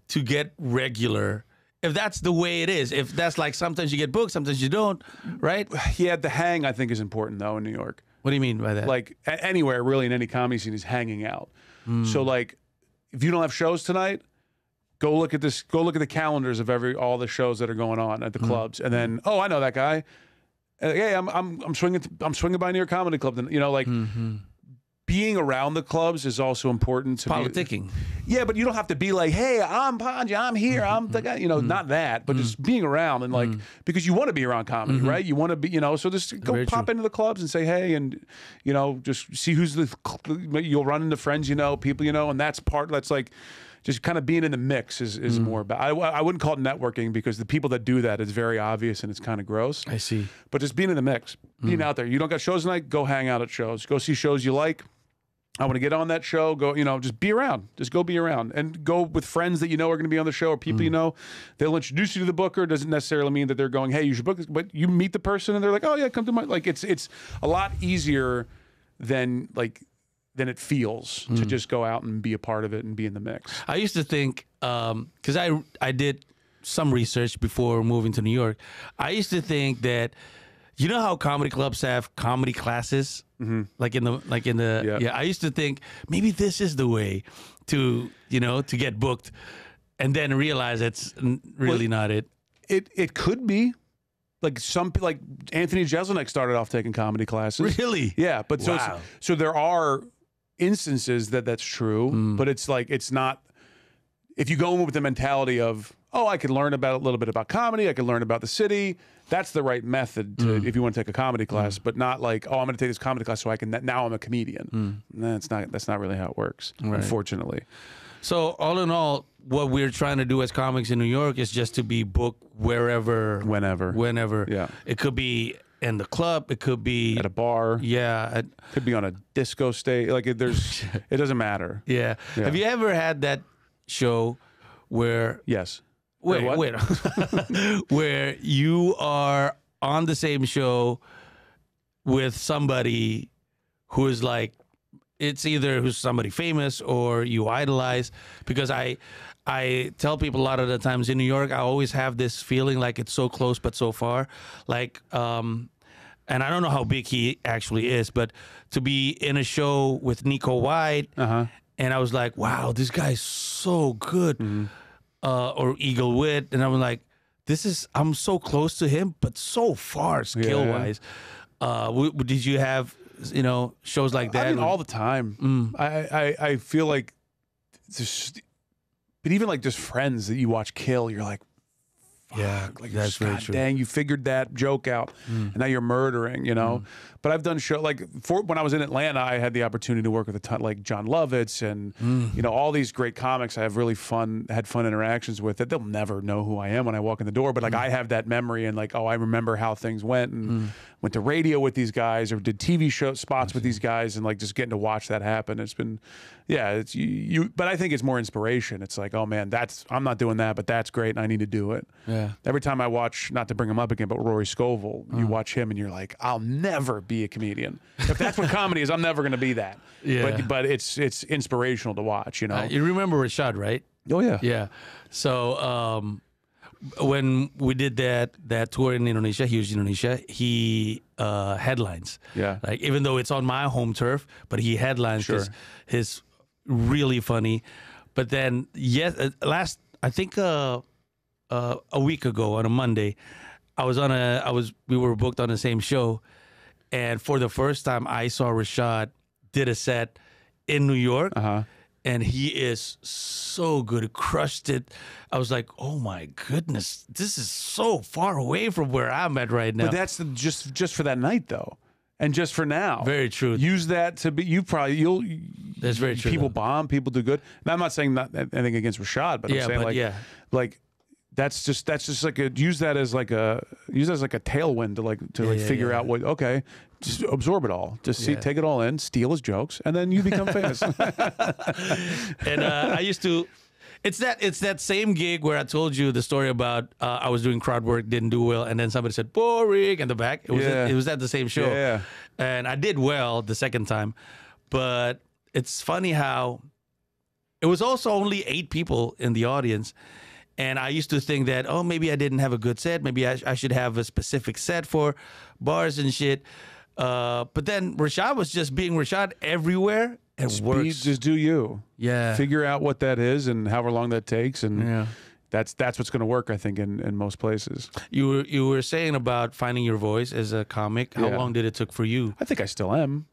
to get regular. If that's the way it is, if that's like sometimes you get booked, sometimes you don't, right? Yeah, the hang I think is important though in New York. What do you mean by that? Like anywhere really in any comedy scene is hanging out. So like if you don't have shows tonight, go look at this. Go look at the calendars of all the shows that are going on at the clubs, and then I know that guy. Hey, I'm swinging by near comedy club. You know, like being around the clubs is also important to politicking. Yeah, but you don't have to be like, hey, I'm Pandji, I'm here, I'm the guy. You know, not that, but just being around and like because you want to be around comedy, right? You want to be, so just go Very pop true. into the clubs and say hey, and just see who's you'll run into friends, people, and that's like. Just kind of being in the mix is more about. I wouldn't call it networking because the people that do that is very obvious and it's kind of gross. I see. But just being in the mix, being out there. You don't got shows tonight? Go hang out at shows. Go see shows you like. I want to get on that show. Go, just be around. Just go be around and go with friends that you know are going to be on the show or people you know. They'll introduce you to the booker. Doesn't necessarily mean that they're going, hey, you should book this. But you meet the person and they're like, oh yeah, come to my. Like it's a lot easier than it feels to just go out and be a part of it and be in the mix. I used to think, because I did some research before moving to New York. I used to think that, you know how comedy clubs have comedy classes, like in the yeah. I used to think maybe this is the way to to get booked, and then realize it's really not it. It could be. Like like Anthony Jeselnik started off taking comedy classes. Really? Yeah, but Wow. so there are instances that's true, but it's like it's not. If you go in with the mentality of, oh, I can learn about a little bit about comedy, I can learn about the city. That's the right method to if you want to take a comedy class, but not like, oh, I'm going to take this comedy class so I can now I'm a comedian. That's not really how it works, unfortunately. So all in all, what we're trying to do as comics in New York is just to be booked wherever, whenever. Yeah, it could be in the club, it could be at a bar. Yeah, could be on a disco stage. Like it doesn't matter. Yeah. Have you ever had that show where? Yes. Wait. Where you are on the same show with somebody who is like, it's either who's somebody famous or you idolize. Because I tell people a lot of the times in New York, I always have this feeling like it's so close but so far. Like, and I don't know how big he actually is, but to be in a show with Nico White, and I was like, wow, this guy's so good. Or Eagle Wit, and I'm like, I'm so close to him, but so far skill-wise. Did you have, shows like that? I mean, all the time. I feel like, but even like just friends that you watch kill, you're like, fuck, yeah, like that's very true. Dang, you figured that joke out, and now you're murdering, But I've done when I was in Atlanta, I had the opportunity to work with a ton like John Lovitz and all these great comics. I have had fun interactions with that. They'll never know who I am when I walk in the door, but like I have that memory and like, oh, I remember how things went and went to radio with these guys or did TV show spots with these guys and like just getting to watch that happen. It's been, it's you. But I think it's more inspiration. It's like, oh man, I'm not doing that, but that's great, and I need to do it. Yeah. Yeah. Every time I watch, not to bring him up again, but Rory Scovel, you watch him and you're like, I'll never be a comedian. If that's what comedy is, I'm never going to be that. Yeah. But it's inspirational to watch, you know. You remember Rashad, right? Oh yeah. Yeah. So when we did that tour in Indonesia, he was in Indonesia. He headlines. Yeah. Like even though it's on my home turf, but he headlines because his really funny. But then I think a week ago on a Monday, we were booked on the same show, and for the first time I saw Rashad did a set in New York. And he is so good. He crushed it. I was like, oh my goodness, this is so far away from where I'm at right now. But that's just for that night though. And just for now. Very true. Use that to be, That's very true. People though. bomb, people do good. And I'm not saying anything against Rashad, but I'm saying like that's just like use that as like a tailwind to figure out what, okay, just absorb it all. Just take it all in, steal his jokes, and then you become famous. And I used to, it's that same gig where I told you the story about I was doing crowd work, didn't do well, and then somebody said boring in the back. It was at the same show. Yeah. And I did well the second time, but it's funny how it was also only 8 people in the audience. And I used to think that, oh, maybe I didn't have a good set. Maybe I should have a specific set for bars and shit. But then Rashad was just being Rashad everywhere. It works. Just do you. Yeah. Figure out what that is and however long that takes. And that's what's going to work, I think, in most places. You were saying about finding your voice as a comic. How long did it took for you? I think I still am.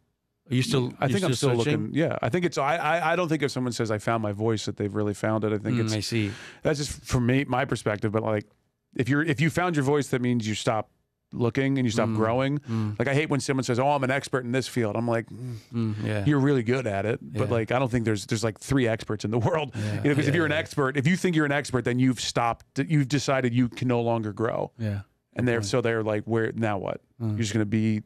Are you still? I think I'm still searching? looking. Yeah, I think it's. I don't think if someone says I found my voice that they've really found it. I think it's. I see. That's just from my perspective. But like, if you found your voice, that means you stop looking and you stop growing. Like I hate when someone says, "Oh, I'm an expert in this field." I'm like, you're really good at it, but like I don't think there's like 3 experts in the world. You know, because if you're an expert, if you think you're an expert, then you've decided you can no longer grow. Yeah. And they're like, where now? What? You're just gonna be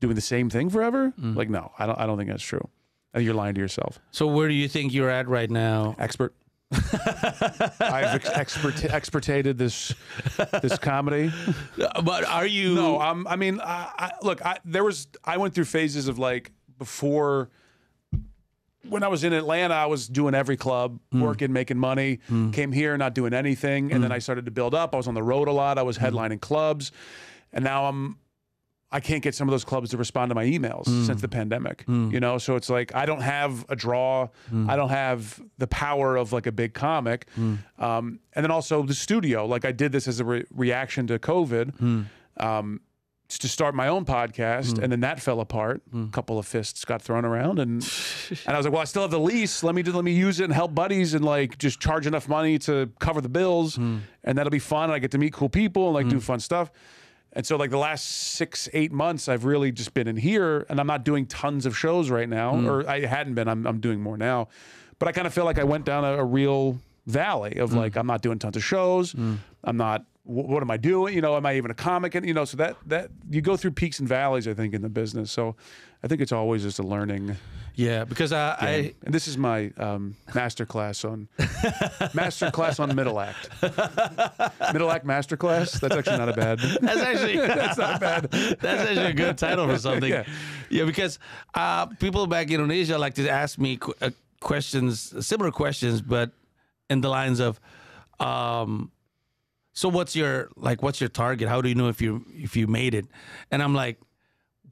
doing the same thing forever? Like, no, I don't think that's true. I think you're lying to yourself. So where do you think you're at right now? Expert. I've expertated this comedy. But are you? No, I mean, look, I went through phases of like before. When I was in Atlanta, I was doing every club, working, making money. Came here, not doing anything, and then I started to build up. I was on the road a lot. I was headlining clubs, and now I can't get some of those clubs to respond to my emails since the pandemic, you know? So it's like, I don't have a draw. I don't have the power of like a big comic. And then also the studio, like I did this as a reaction to COVID, to start my own podcast. And then that fell apart. A couple of fists got thrown around and I was like, well, I still have the lease. Let me use it and help buddies and like just charge enough money to cover the bills. And that'll be fun. And I get to meet cool people and like do fun stuff. And so like the last 6-8 months, I've really just been in here and I'm not doing tons of shows right now, or I hadn't been, I'm doing more now. But I kind of feel like I went down a real valley of like, I'm not doing tons of shows. I'm not, what am I doing? You know, am I even a comic? And, you know, so that you go through peaks and valleys, I think, in the business. So I think it's always just a learning. Yeah, because and this is my master class on middle act. Middle act master class. That's actually not a bad. That's not bad. That's actually a good title for something. Yeah, because people back in Indonesia like to ask me similar questions, but in the lines of, so what's your target? How do you know if you made it? And I'm like,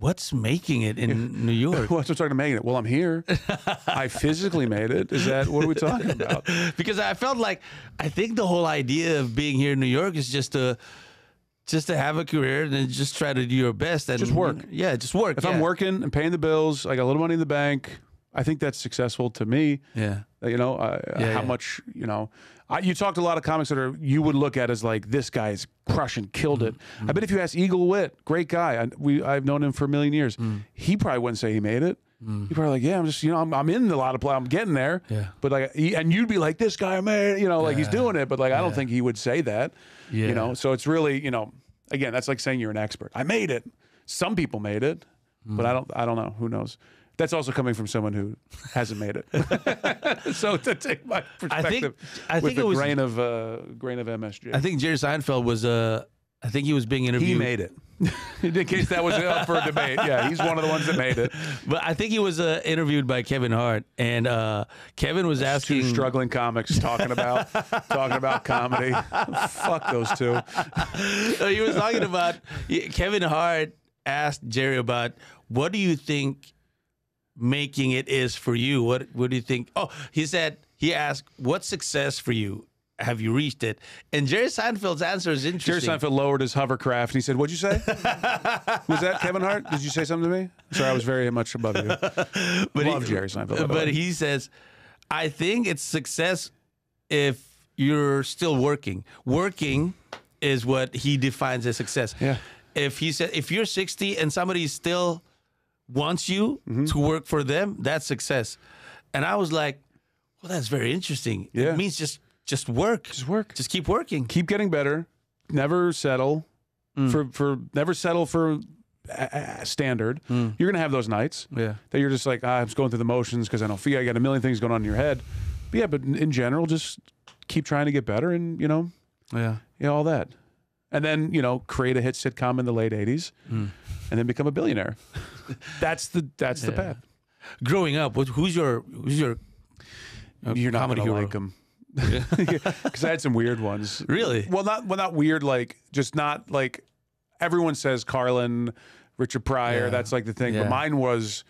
what's making it in New York? What's starting to make it? Well, I'm here. I physically made it. What are we talking about? Because I felt like, I think the whole idea of being here in New York is just to have a career and then just try to do your best. And just work. Yeah, just work. If I'm working and paying the bills, I got a little money in the bank, I think that's successful to me. Yeah. You know, how much, you know. You talked to a lot of comics that you would look at as like, this guy's crushing, killed it. I bet if you ask Eagle Witt, great guy, I've known him for a million years, he probably wouldn't say he made it. He'd probably like, yeah, I'm just, you know, I'm in a lot of play, I'm getting there. Yeah. But like, and you'd be like, this guy made it, you know, like he's doing it. But like, I don't think he would say that. Yeah. You know, so it's really, you know, again, that's like saying you're an expert. I made it. Some people made it, but I don't know. Who knows? That's also coming from someone who hasn't made it. So to take my perspective I think with it was, grain of MSG. I think Jerry Seinfeld was I think he was being interviewed. He made it. In case that was up for a debate. Yeah, he's one of the ones that made it. But I think he was interviewed by Kevin Hart, and Kevin was asking Two struggling comics talking about comedy. Fuck those two. He was talking about Kevin Hart asked Jerry about what do you think making it is for you? What do you think? Oh, he asked, what's success for you? Have you reached it? And Jerry Seinfeld's answer is interesting. Jerry Seinfeld lowered his hovercraft and he said, "What'd you say? Was that Kevin Hart? Did you say something to me? Sorry, I was very much above you." Love Jerry Seinfeld. But he says, I think it's success if you're still working. Working is what he defines as success. Yeah. If he said, if you're 60 and somebody still wants you to work for them, that's success. And I was like, well, that's very interesting. Yeah. It means just work. Just work. Just keep working. Keep getting better. Never settle for never settle for standard. You're gonna have those nights that you're just like, I'm just going through the motions because I don't feel I got a million things going on in your head. But yeah, but in general, just keep trying to get better, and all that, and then create a hit sitcom in the late '80s, and then become a billionaire. That's the path. Growing up, who's your You're not comedy gonna hero? like them. Because I had some weird ones. Really? Well, not weird. Like just not like everyone says Carlin, Richard Pryor. Yeah. That's like the thing. Yeah. But mine was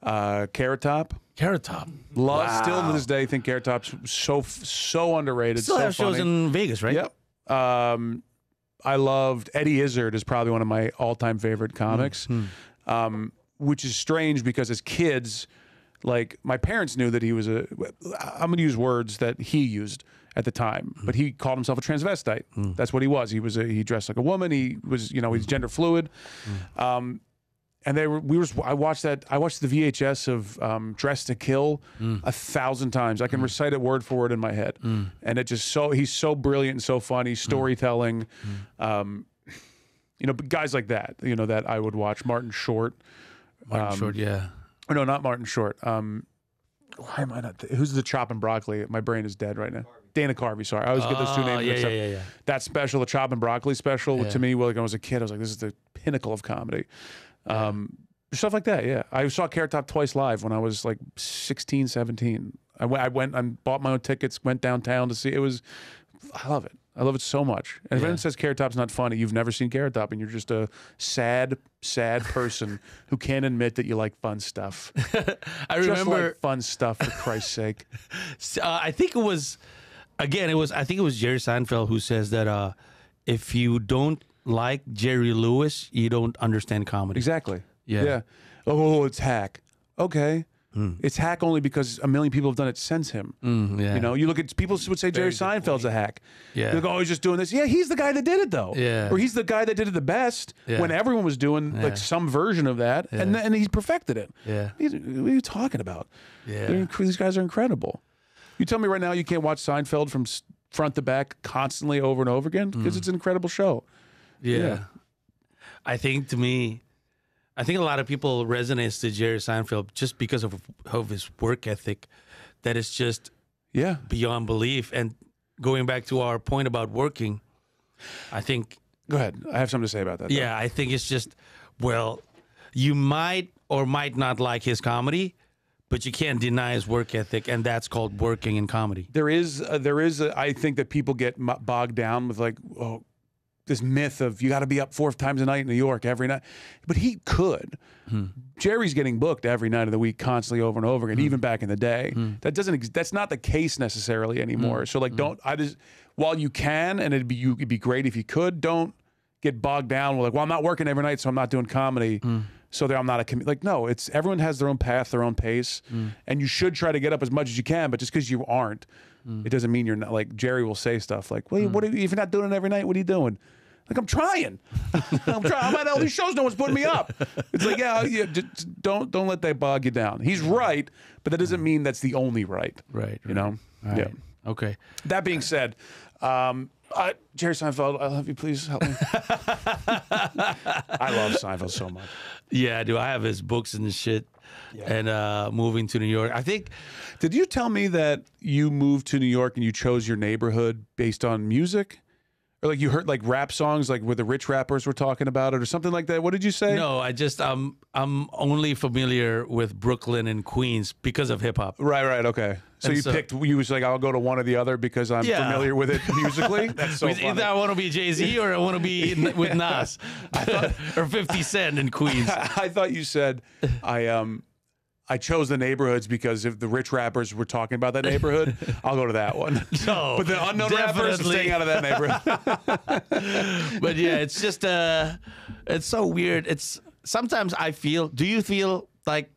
Carrot Top. Carrot Top. Love still to this day think Carrot Top's so underrated. Still so have shows funny. in Vegas, right? Yep. I loved Eddie Izzard is probably one of my all-time favorite comics, which is strange because as kids, like my parents knew that he was I'm going to use words that he used at the time, but he called himself a transvestite. That's what he was. He dressed like a woman. He was, he's gender fluid. And I watched the VHS of Dressed to Kill 1,000 times. I can recite it word for word in my head. And he's so brilliant and so funny, storytelling. But guys like that, that I would watch. Martin Short. Martin Short, yeah. Or no, not Martin Short. Why am I not? Who's the Chop and Broccoli? My brain is dead right now. Dana Carvey, sorry. I always get those two names mixed up. Yeah. That special, the Chop and Broccoli special, to me, like when I was a kid, I was like, this is the pinnacle of comedy. Stuff like that, yeah. I saw Carrot Top twice live when I was like 16, 17. I went and bought my own tickets, went downtown to see it. I love it. I love it so much. And if anyone says Carrot Top's not funny, you've never seen Carrot Top and you're just a sad person who can't admit that you like fun stuff. I remember just like fun stuff, for Christ's sake. I think it was Jerry Seinfeld who says that if you don't like Jerry Lewis, you don't understand comedy. Exactly. Yeah. Oh, it's hack. Okay. It's hack only because a million people have done it since him. You look at people would say Jerry Seinfeld's a hack. Yeah. They go, oh, he's just doing this. Yeah, he's the guy that did it though. Yeah. Or he's the guy that did it the best when everyone was doing like some version of that, and he perfected it. Yeah. What are you talking about? Yeah. These guys are incredible. You tell me right now you can't watch Seinfeld from front to back constantly over and over again because it's an incredible show. Yeah. I think a lot of people resonate to Jerry Seinfeld just because of his work ethic that is just beyond belief. And going back to our point about working, I think... Go ahead. I have something to say about that. Yeah, I think it's just, you might or might not like his comedy, but you can't deny his work ethic, and that's called working in comedy. I think that people get bogged down with like, this myth of you got to be up 4 times a night in New York every night. But he could. Jerry's getting booked every night of the week constantly over and over again, even back in the day. That's not the case necessarily anymore. So like while you can, and it'd be great if you could, don't get bogged down with like, I'm not working every night, so I'm not doing comedy. So I'm not a like, no, everyone has their own path, their own pace, and you should try to get up as much as you can, but just because you aren't, it doesn't mean you're not. Like Jerry will say stuff like, well, if you're not doing it every night, what are you doing? Like, I'm trying. I'm at all these shows, no one's putting me up. It's like, just don't let that bog you down. He's right, but that doesn't mean that's the only right. Right. You know? Right. Yeah. Okay. That being said, Jerry Seinfeld, I love you. Please help me. I love Seinfeld so much. Yeah, I do. I have his books and shit. and moving to New York. I think. Did you tell me that you moved to New York and you chose your neighborhood based on music? Or like you heard like rap songs, like where the rich rappers were talking about it, or something like that. What did you say? No, I just I'm only familiar with Brooklyn and Queens because of hip hop. Right. Okay. So you was like, I'll go to one or the other because I'm familiar with it musically. That's so funny. Either I want to be Jay-Z or I want to be with Nas, or 50 Cent in Queens. I thought you said I chose the neighborhoods because if the rich rappers were talking about that neighborhood, I'll go to that one. No, but the unknown rappers are staying out of that neighborhood. But yeah, it's just it's so weird. It's sometimes I feel. Do you feel like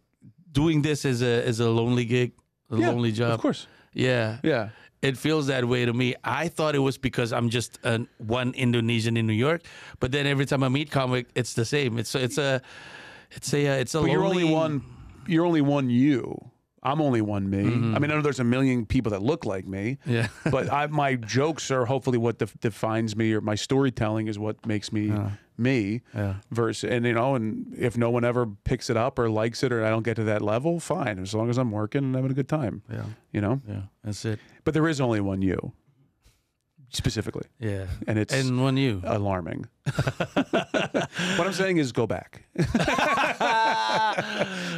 doing this is a lonely gig, lonely job? Of course. Yeah. It feels that way to me. I thought it was because I'm just one Indonesian in New York, but then every time I meet comic, it's the same. It's a But lonely. You're only one you. I'm only one me. I mean, I know there's a million people that look like me. Yeah. But my jokes are hopefully what defines me, or my storytelling is what makes me me. Yeah. And if no one ever picks it up or likes it, or I don't get to that level, fine. As long as I'm working and having a good time. Yeah. Yeah, That's it. But there is only one you. Specifically. Yeah. And one you. Alarming. What I'm saying is go back.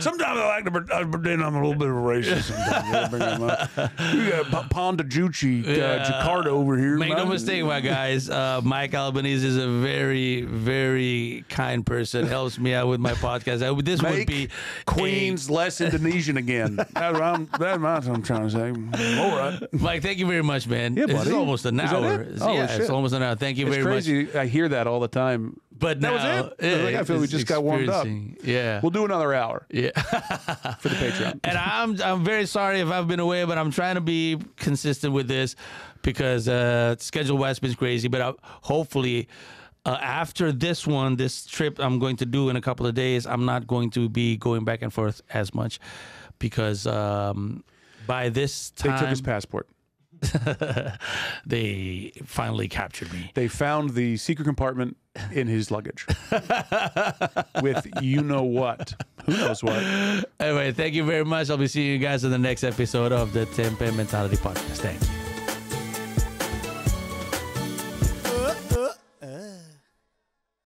Sometimes I like to pretend I'm a little bit of a racist. Sometimes. We got Pandji, Jakarta over here. Make no mistake, my guys. Mike Albanese is a very, very kind person. Helps me out with my podcast. This would be Queens less Indonesian again. That's what I'm trying to say. All right. Mike, thank you very much, man. Yeah, buddy. This is almost an hour. It's almost an hour. Thank you very much. I hear that all the time. But that now, was it. I feel we just got warmed up. Yeah, we'll do another hour. Yeah, for the Patreon. And I'm very sorry if I've been away, but I'm trying to be consistent with this because schedule-wise been crazy. But hopefully, after this trip I'm going to do in a couple of days, I'm not going to be going back and forth as much because by this time they took his passport. They finally captured me. They found the secret compartment in his luggage with you know what. Who knows what. Anyway, thank you very much. I'll be seeing you guys in the next episode of the Tempe Mentality Podcast. Thank you.